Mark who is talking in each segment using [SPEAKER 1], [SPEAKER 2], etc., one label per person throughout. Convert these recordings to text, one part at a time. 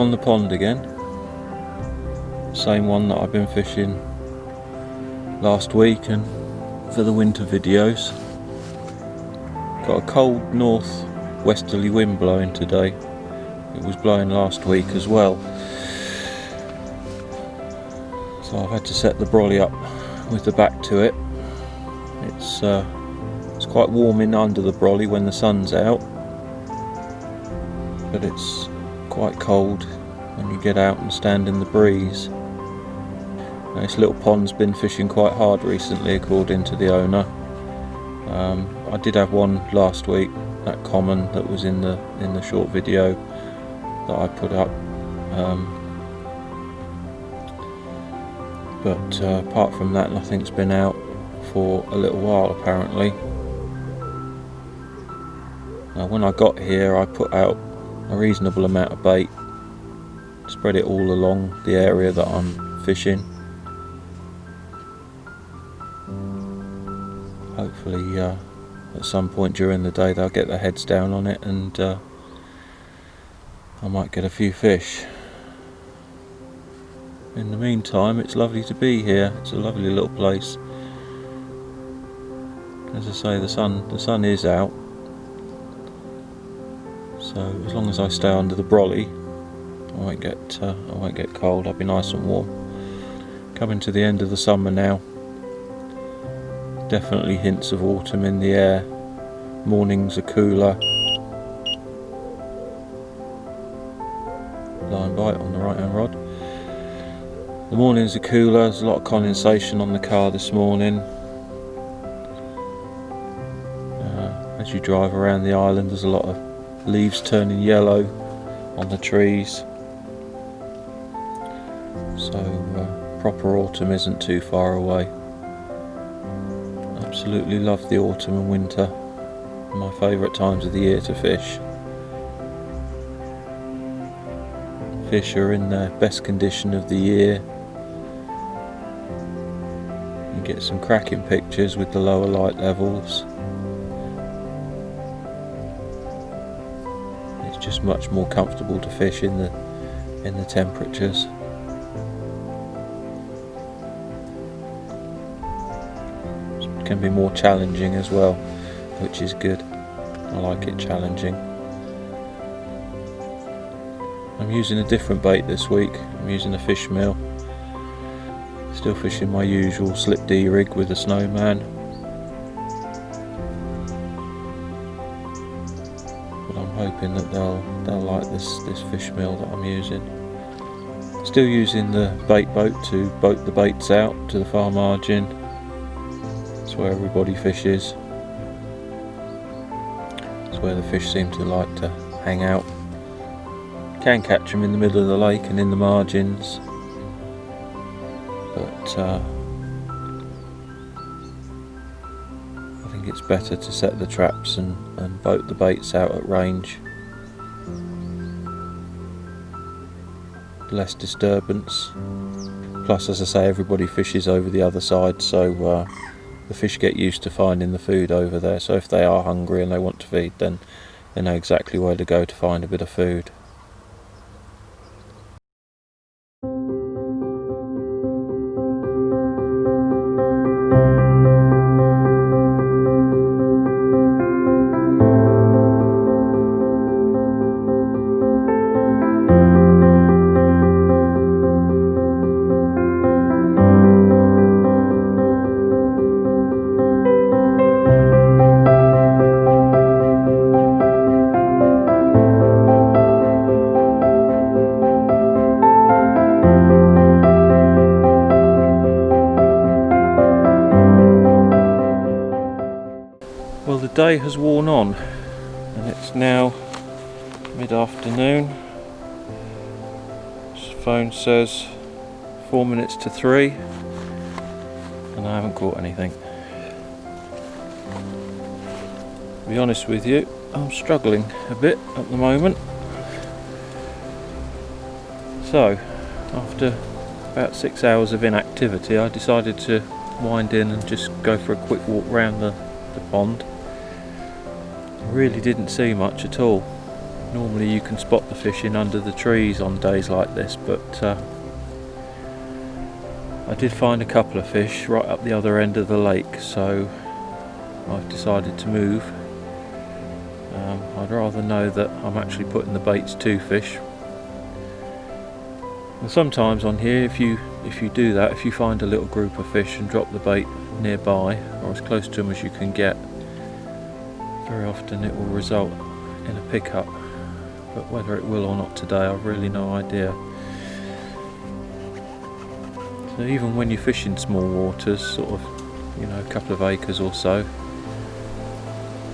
[SPEAKER 1] on the pond again, same one that I've been fishing last week and for the winter videos. Got a cold north westerly wind blowing today. It was blowing last week as well, so I've had to set the brolly up with the back to it. It's quite warm in under the brolly when the sun's out, but it's quite cold when you get out and stand in the breeze. Now, this little pond's been fishing quite hard recently, according to the owner. I did have one last week, that common that was in the short video that I put up, but apart from that, nothing's been out for a little while apparently. Now, when I got here, I put out a reasonable amount of bait, spread it all along the area that I'm fishing. Hopefully at some point during the day they'll get their heads down on it, and I might get a few fish. In the meantime, it's lovely to be here. It's a lovely little place. As I say, the sun is out, so as long as I stay under the brolly, I won't get cold. I'll be nice and warm. Coming to the end of the summer now. Definitely hints of autumn in the air. Mornings are cooler. Line bite on the right hand rod. The mornings are cooler. There's a lot of condensation on the car this morning. As you drive around the island, there's a lot of leaves turning yellow on the trees. So proper autumn isn't too far away. Absolutely love the autumn and winter. My favourite times of the year to fish. Fish are in their best condition of the year. You get some cracking pictures with the lower light levels. It's just much more comfortable to fish in the temperatures. It can be more challenging as well, which is good. I like it challenging. I'm using a different bait this week. I'm using a fish meal. Still fishing my usual slip D rig with a snowman. But I'm hoping that they'll like this fish meal that I'm using. Still using the bait boat to boat the baits out to the far margin. That's where everybody fishes. It's where the fish seem to like to hang out. Can catch them in the middle of the lake and in the margins, but I think it's better to set the traps and boat the baits out at range. Less disturbance. Plus, as I say, everybody fishes over the other side, so the fish get used to finding the food over there. So if they are hungry and they want to feed, then they know exactly where to go to find a bit of food. Well, the day has worn on and it's now mid-afternoon. This phone says 4 minutes to 3 and I haven't caught anything. To be honest with you, I'm struggling a bit at the moment. So, after about 6 hours of inactivity, I decided to wind in and just go for a quick walk round the pond. I really didn't see much at all. Normally you can spot the fish in under the trees on days like this, but I did find a couple of fish right up the other end of the lake, so I've decided to move. I'd rather know that I'm actually putting the baits to fish. And sometimes on here, if you do that, if you find a little group of fish and drop the bait nearby or as close to them as you can get, very often it will result in a pickup. But whether it will or not today, I've really no idea. So even when you fish in small waters, sort of, a couple of acres or so,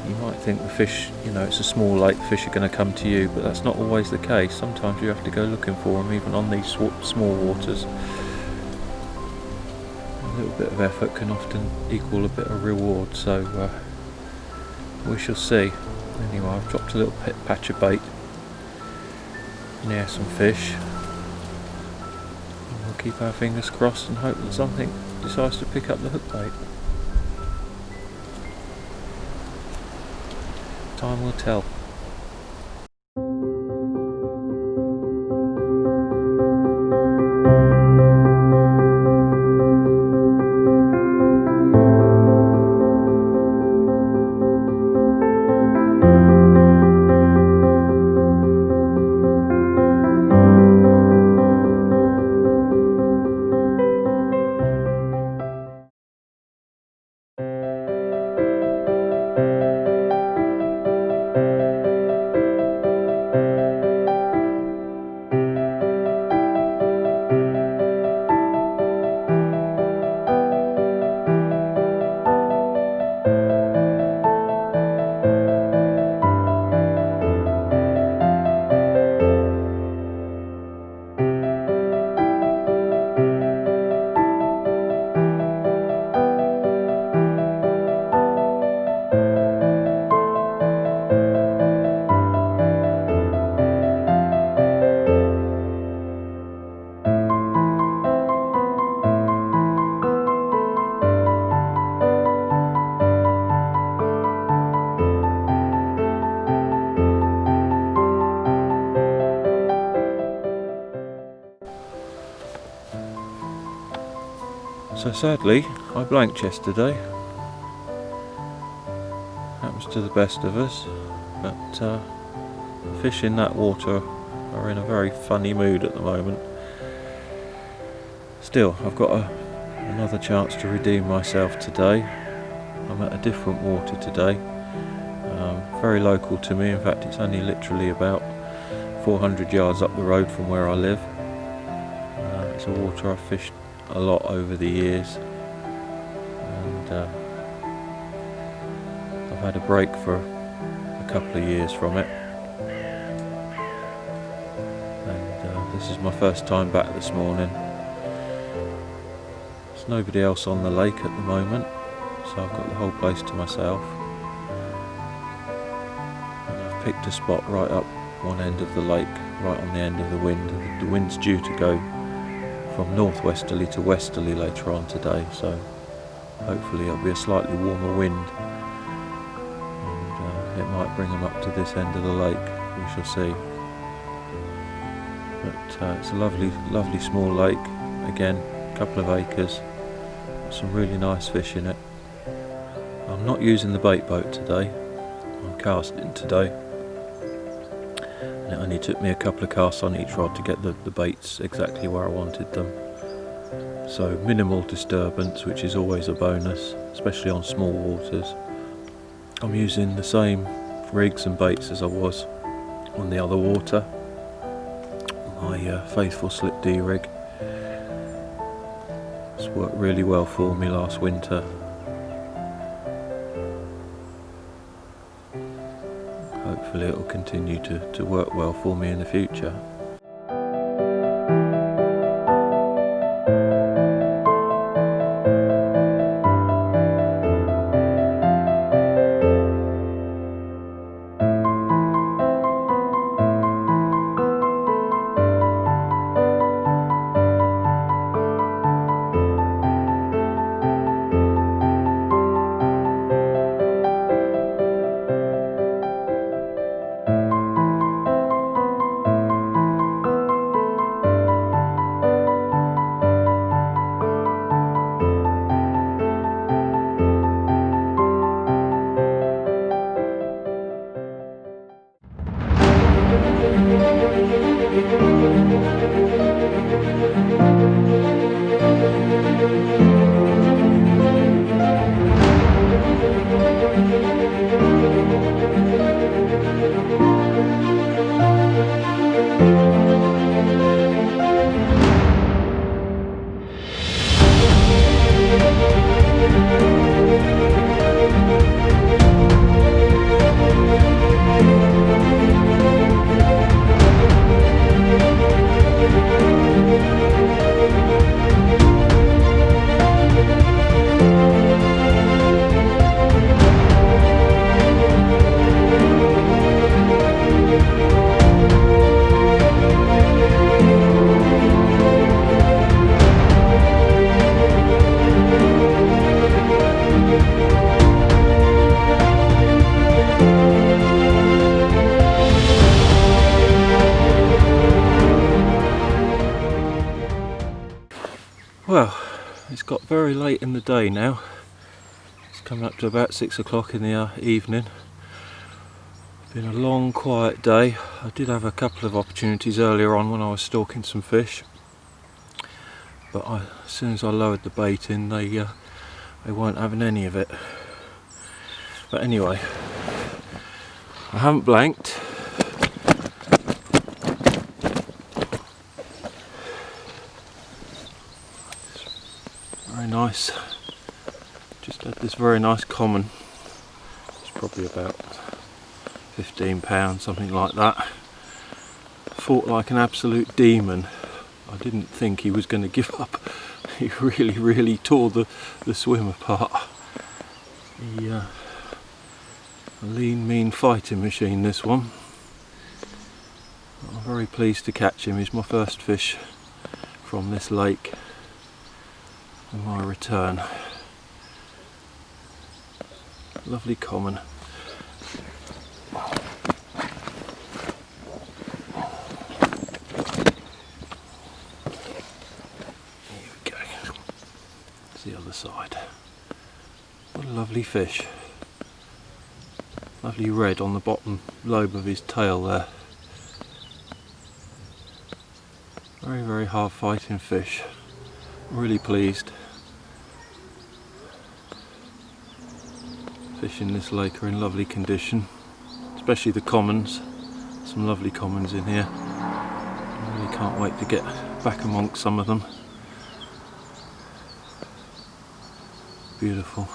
[SPEAKER 1] you might think the fish, it's a small lake, the fish are going to come to you, but that's not always the case. Sometimes you have to go looking for them, even on these small waters. A little bit of effort can often equal a bit of reward, so we shall see. Anyway, I've dropped a little patch of bait near some fish. And we'll keep our fingers crossed and hope that something decides to pick up the hook bait. Time will tell. So sadly, I blanked yesterday. Happens to the best of us, but the fish in that water are in a very funny mood at the moment. Still, I've got another chance to redeem myself today. I'm at a different water today, very local to me. In fact, it's only literally about 400 yards up the road from where I live. It's a water I've fished a lot over the years, and I've had a break for a couple of years from it, and this is my first time back this morning. There's nobody else on the lake at the moment, so I've got the whole place to myself, and I've picked a spot right up one end of the lake, right on the end of the wind. The wind's due to go from northwesterly to westerly later on today, so hopefully it'll be a slightly warmer wind, and it might bring them up to this end of the lake. We shall see. But it's a lovely small lake, again, a couple of acres, some really nice fish in it. I'm not using the bait boat today, I'm casting today. It only took me a couple of casts on each rod to get the baits exactly where I wanted them. So minimal disturbance, which is always a bonus, especially on small waters. I'm using the same rigs and baits as I was on the other water. My faithful slip D rig. It's worked really well for me last winter. Hopefully it will continue to work well for me in the future. Well, it's got very late in the day now. It's coming up to about 6 o'clock in the evening. Been a long quiet day. I did have a couple of opportunities earlier on when I was stalking some fish, but as soon as I lowered the bait in, they weren't having any of it. But anyway, I haven't blanked. Very nice. Just had this very nice common. It's probably about £15, something like that. Fought like an absolute demon. I didn't think he was going to give up. He really tore the swim apart. A lean, mean fighting machine, this one. I'm very pleased to catch him. He's my first fish from this lake on my return. Lovely common. The other side. What a lovely fish. Lovely red on the bottom lobe of his tail there. Very hard fighting fish. Really pleased. Fish in this lake are in lovely condition, especially the commons. Some lovely commons in here. I really can't wait to get back amongst some of them. Beautiful.